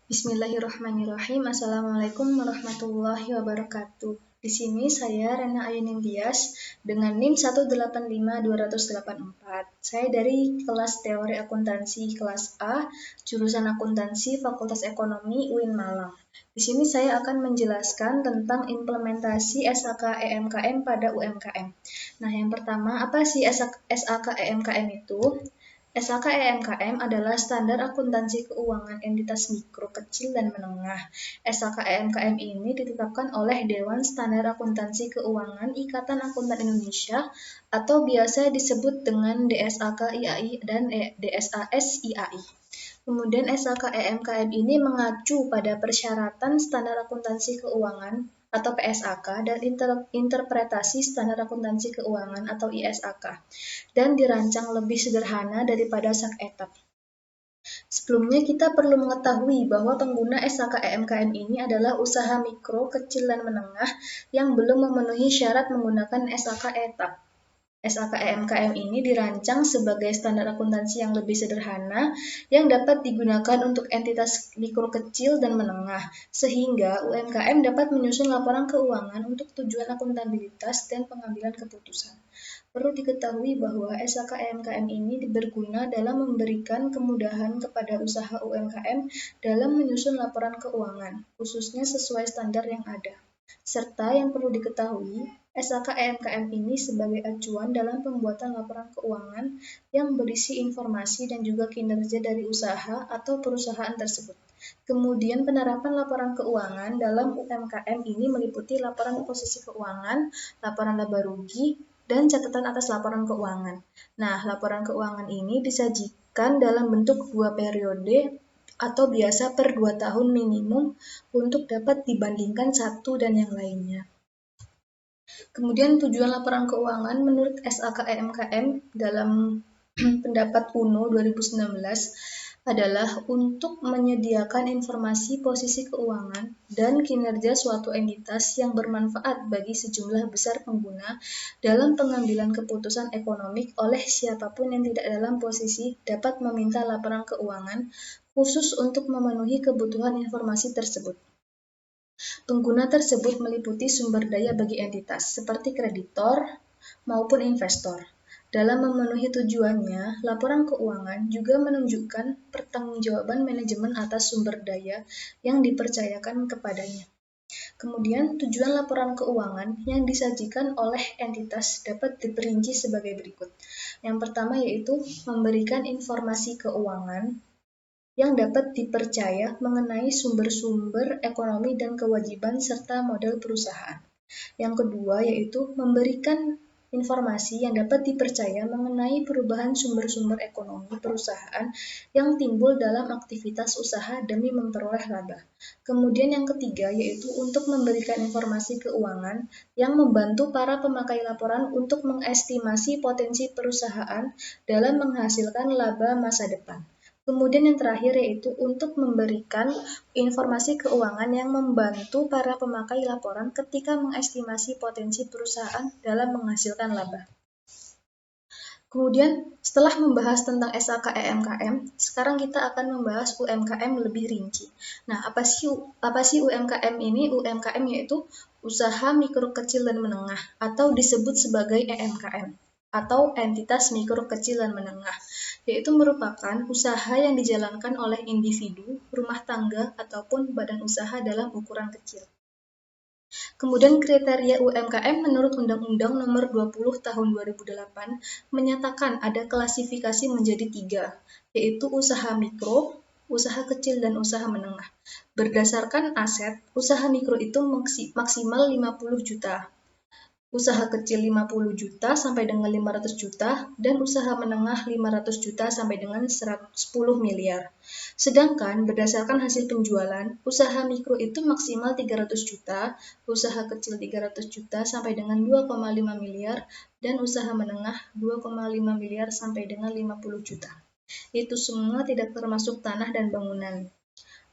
Bismillahirrahmanirrahim. Assalamualaikum warahmatullahi wabarakatuh. Di sini saya Rena Ayuning Tias dengan NIM 1852884. Saya dari kelas Teori Akuntansi kelas A, jurusan Akuntansi Fakultas Ekonomi UIN Malang. Di sini saya akan menjelaskan tentang implementasi SAK EMKM pada UMKM. Nah, yang pertama, apa sih SAK EMKM itu? SAK EMKM adalah Standar Akuntansi Keuangan Entitas Mikro, Kecil, dan Menengah. SAK EMKM ini ditetapkan oleh Dewan Standar Akuntansi Keuangan Ikatan Akuntan Indonesia atau biasa disebut dengan DSAK IAI dan DSAS IAI. Kemudian SAK EMKM ini mengacu pada persyaratan Standar Akuntansi Keuangan atau PSAK dan interpretasi Standar Akuntansi Keuangan atau ISAK dan dirancang lebih sederhana daripada SAK-ETAP. Sebelumnya kita perlu mengetahui bahwa pengguna SAK EMKM ini adalah usaha mikro, kecil, dan menengah yang belum memenuhi syarat menggunakan SAK-ETAP. SAK EMKM ini dirancang sebagai standar akuntansi yang lebih sederhana yang dapat digunakan untuk entitas mikro, kecil, dan menengah, sehingga UMKM dapat menyusun laporan keuangan untuk tujuan akuntabilitas dan pengambilan keputusan. Perlu diketahui bahwa SAK EMKM ini berguna dalam memberikan kemudahan kepada usaha UMKM dalam menyusun laporan keuangan, khususnya sesuai standar yang ada. Serta yang perlu diketahui, SAK EMKM ini sebagai acuan dalam pembuatan laporan keuangan yang berisi informasi dan juga kinerja dari usaha atau perusahaan tersebut. Kemudian penerapan laporan keuangan dalam UMKM ini meliputi laporan posisi keuangan, laporan laba rugi, dan catatan atas laporan keuangan. Nah, laporan keuangan ini disajikan dalam bentuk 2 periode atau biasa per 2 tahun minimum untuk dapat dibandingkan satu dan yang lainnya. Kemudian tujuan laporan keuangan menurut SAK EMKM dalam pendapat UNO 2019 adalah untuk menyediakan informasi posisi keuangan dan kinerja suatu entitas yang bermanfaat bagi sejumlah besar pengguna dalam pengambilan keputusan ekonomi oleh siapapun yang tidak dalam posisi dapat meminta laporan keuangan khusus untuk memenuhi kebutuhan informasi tersebut. Pengguna tersebut meliputi sumber daya bagi entitas, seperti kreditor maupun investor. Dalam memenuhi tujuannya, laporan keuangan juga menunjukkan pertanggungjawaban manajemen atas sumber daya yang dipercayakan kepadanya. Kemudian, tujuan laporan keuangan yang disajikan oleh entitas dapat diperinci sebagai berikut. Yang pertama yaitu memberikan informasi keuangan yang dapat dipercaya mengenai sumber-sumber ekonomi dan kewajiban serta model perusahaan. Yang kedua yaitu memberikan informasi yang dapat dipercaya mengenai perubahan sumber-sumber ekonomi perusahaan yang timbul dalam aktivitas usaha demi memperoleh laba. Kemudian yang ketiga yaitu untuk memberikan informasi keuangan yang membantu para pemakai laporan untuk mengestimasi potensi perusahaan dalam menghasilkan laba masa depan. Kemudian yang terakhir yaitu untuk memberikan informasi keuangan yang membantu para pemakai laporan ketika mengestimasi potensi perusahaan dalam menghasilkan laba. Kemudian setelah membahas tentang SAK EMKM, sekarang kita akan membahas UMKM lebih rinci. Nah, apa sih UMKM ini? UMKM yaitu usaha mikro kecil dan menengah atau disebut sebagai EMKM atau entitas mikro kecil dan menengah, yaitu merupakan usaha yang dijalankan oleh individu, rumah tangga, ataupun badan usaha dalam ukuran kecil. Kemudian kriteria UMKM menurut Undang-Undang Nomor 20 Tahun 2008 menyatakan ada klasifikasi menjadi 3, yaitu usaha mikro, usaha kecil, dan usaha menengah. Berdasarkan aset, usaha mikro itu maksimal 50 juta. Usaha kecil 50 juta sampai dengan 500 juta, dan usaha menengah 500 juta sampai dengan 10 miliar. Sedangkan berdasarkan hasil penjualan, usaha mikro itu maksimal 300 juta, usaha kecil 300 juta sampai dengan 2,5 miliar, dan usaha menengah 2,5 miliar sampai dengan 50 juta. Itu semua tidak termasuk tanah dan bangunan.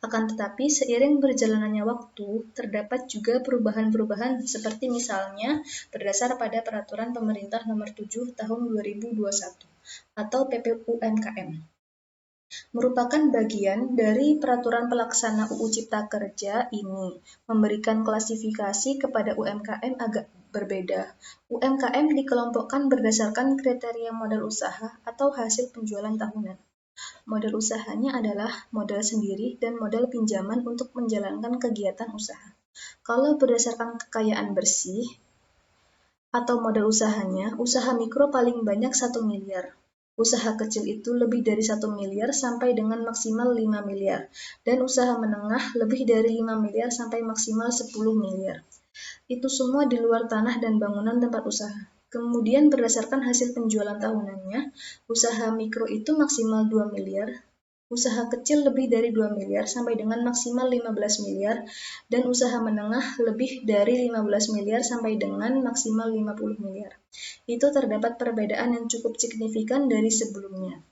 Akan tetapi, seiring berjalannya waktu, terdapat juga perubahan-perubahan seperti misalnya berdasar pada Peraturan Pemerintah Nomor 7 Tahun 2021 atau PP UMKM. merupakan bagian dari peraturan pelaksana UU Cipta Kerja ini, memberikan klasifikasi kepada UMKM agak berbeda. UMKM dikelompokkan berdasarkan kriteria modal usaha atau hasil penjualan tahunan. Modal usahanya adalah modal sendiri dan modal pinjaman untuk menjalankan kegiatan usaha. Kalau berdasarkan kekayaan bersih atau modal usahanya, usaha mikro paling banyak 1 miliar. Usaha kecil itu lebih dari 1 miliar sampai dengan maksimal 5 miliar. Dan usaha menengah lebih dari 5 miliar sampai maksimal 10 miliar. Itu semua di luar tanah dan bangunan tempat usaha. Kemudian berdasarkan hasil penjualan tahunannya, usaha mikro itu maksimal 2 miliar, usaha kecil lebih dari 2 miliar sampai dengan maksimal 15 miliar, dan usaha menengah lebih dari 15 miliar sampai dengan maksimal 50 miliar. Itu terdapat perbedaan yang cukup signifikan dari sebelumnya.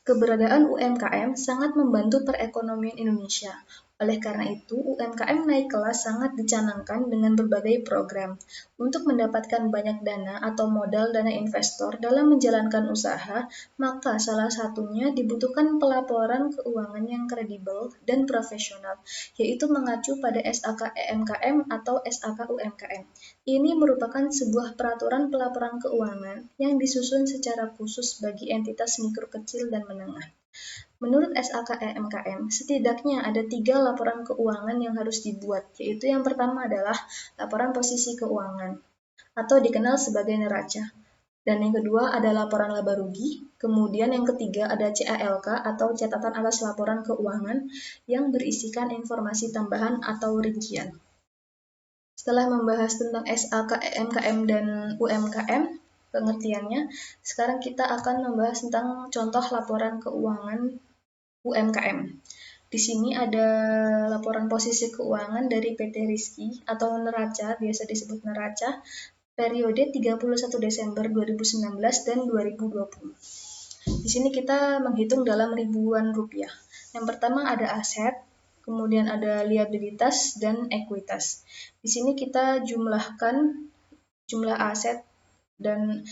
Keberadaan UMKM sangat membantu perekonomian Indonesia. Oleh karena itu, UMKM naik kelas sangat dicanangkan dengan berbagai program. Untuk mendapatkan banyak dana atau modal dana investor dalam menjalankan usaha, maka salah satunya dibutuhkan pelaporan keuangan yang kredibel dan profesional, yaitu mengacu pada SAK EMKM atau SAK UMKM. Ini merupakan sebuah peraturan pelaporan keuangan yang disusun secara khusus bagi entitas mikro kecil dan menengah. Menurut SAK EMKM, setidaknya ada 3 laporan keuangan yang harus dibuat, yaitu yang pertama adalah laporan posisi keuangan, atau dikenal sebagai neraca. Dan yang kedua ada laporan laba rugi, kemudian yang ketiga ada CALK atau catatan atas laporan keuangan yang berisikan informasi tambahan atau rincian. Setelah membahas tentang SAK EMKM dan UMKM, pengertiannya, sekarang kita akan membahas tentang contoh laporan keuangan UMKM. Di sini ada laporan posisi keuangan dari PT Rizky atau Neraca, biasa disebut Neraca, periode 31 Desember 2019 dan 2020. Di sini kita menghitung dalam ribuan rupiah. Yang pertama ada aset, kemudian ada liabilitas dan ekuitas. Di sini kita jumlahkan jumlah aset dan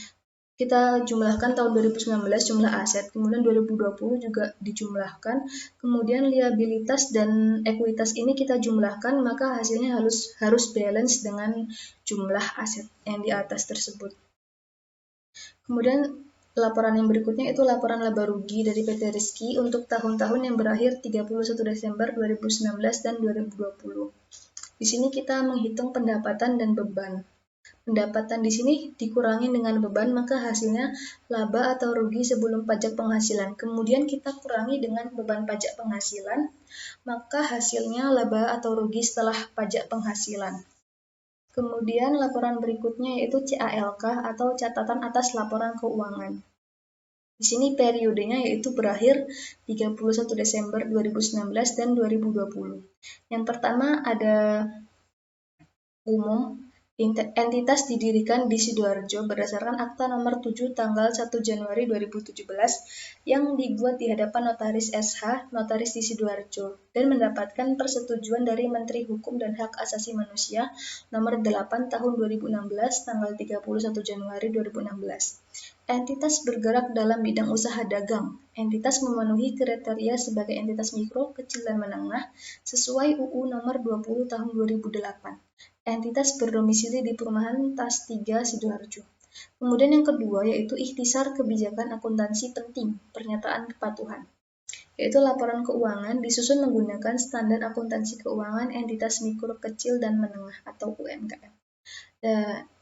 kita jumlahkan tahun 2019 jumlah aset, kemudian 2020 juga dijumlahkan, kemudian liabilitas dan ekuitas ini kita jumlahkan, maka hasilnya harus balance dengan jumlah aset yang di atas tersebut. Kemudian laporan yang berikutnya itu laporan laba rugi dari PT Rizky untuk tahun-tahun yang berakhir 31 Desember 2019 dan 2020. Di sini kita menghitung pendapatan dan beban. Pendapatan di sini dikurangi dengan beban, maka hasilnya laba atau rugi sebelum pajak penghasilan. Kemudian kita kurangi dengan beban pajak penghasilan, maka hasilnya laba atau rugi setelah pajak penghasilan. Kemudian laporan berikutnya yaitu CALK atau catatan atas laporan keuangan. Di sini periodenya yaitu berakhir 31 Desember 2019 dan 2020. Yang pertama ada umum. Entitas didirikan di Sidoarjo berdasarkan Akta Nomor 7 tanggal 1 Januari 2017 yang dibuat di hadapan Notaris SH, Notaris di Sidoarjo, dan mendapatkan persetujuan dari Menteri Hukum dan Hak Asasi Manusia Nomor 8 Tahun 2016 tanggal 31 Januari 2016. Entitas bergerak dalam bidang usaha dagang. Entitas memenuhi kriteria sebagai entitas mikro, kecil, dan menengah sesuai UU Nomor 20 Tahun 2008. Entitas berdomisili di Perumahan Tas 3 Sidoarjo. Kemudian yang kedua yaitu ikhtisar kebijakan akuntansi penting, pernyataan kepatuhan. Yaitu laporan keuangan disusun menggunakan standar akuntansi keuangan entitas mikro, kecil, dan menengah atau UMKM.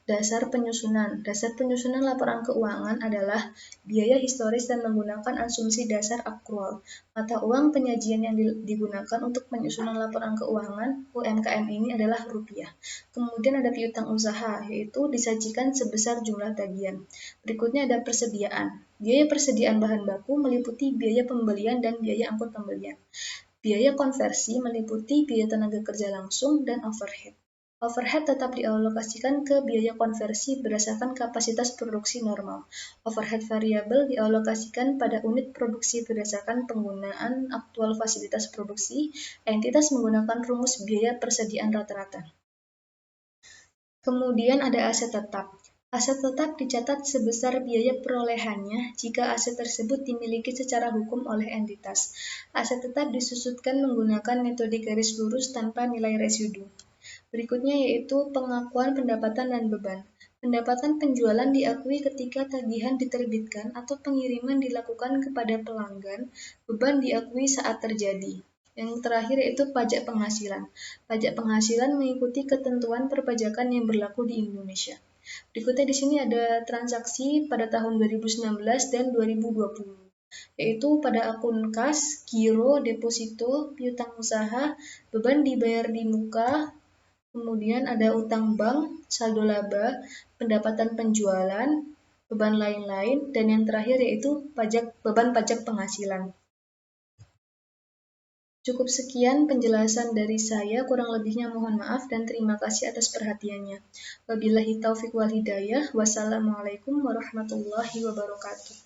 Dasar penyusunan laporan keuangan adalah biaya historis dan menggunakan asumsi dasar akrual. Mata uang penyajian yang digunakan untuk penyusunan laporan keuangan UMKM ini adalah rupiah. Kemudian ada piutang usaha, yaitu disajikan sebesar jumlah tagihan. Berikutnya ada persediaan. Biaya persediaan bahan baku meliputi biaya pembelian dan biaya angkut pembelian. Biaya konversi meliputi biaya tenaga kerja langsung dan overhead. Overhead tetap dialokasikan ke biaya konversi berdasarkan kapasitas produksi normal. Overhead variabel dialokasikan pada unit produksi berdasarkan penggunaan aktual fasilitas produksi. Entitas menggunakan rumus biaya persediaan rata-rata. Kemudian ada aset tetap. Aset tetap dicatat sebesar biaya perolehannya jika aset tersebut dimiliki secara hukum oleh entitas. Aset tetap disusutkan menggunakan metode garis lurus tanpa nilai residu. Berikutnya yaitu pengakuan pendapatan dan beban. Pendapatan penjualan diakui ketika tagihan diterbitkan atau pengiriman dilakukan kepada pelanggan. Beban diakui saat terjadi. Yang terakhir yaitu pajak penghasilan. Pajak penghasilan mengikuti ketentuan perpajakan yang berlaku di Indonesia. Berikutnya di sini ada transaksi pada tahun 2019 dan 2020, yaitu pada akun kas, giro, deposito, piutang usaha, beban dibayar di muka, kemudian ada utang bank, saldo laba, pendapatan penjualan, beban lain-lain, dan yang terakhir yaitu beban pajak penghasilan. Cukup sekian penjelasan dari saya, kurang lebihnya mohon maaf dan terima kasih atas perhatiannya. Wabillahi taufiq wal hidayah. Wassalamualaikum warahmatullahi wabarakatuh.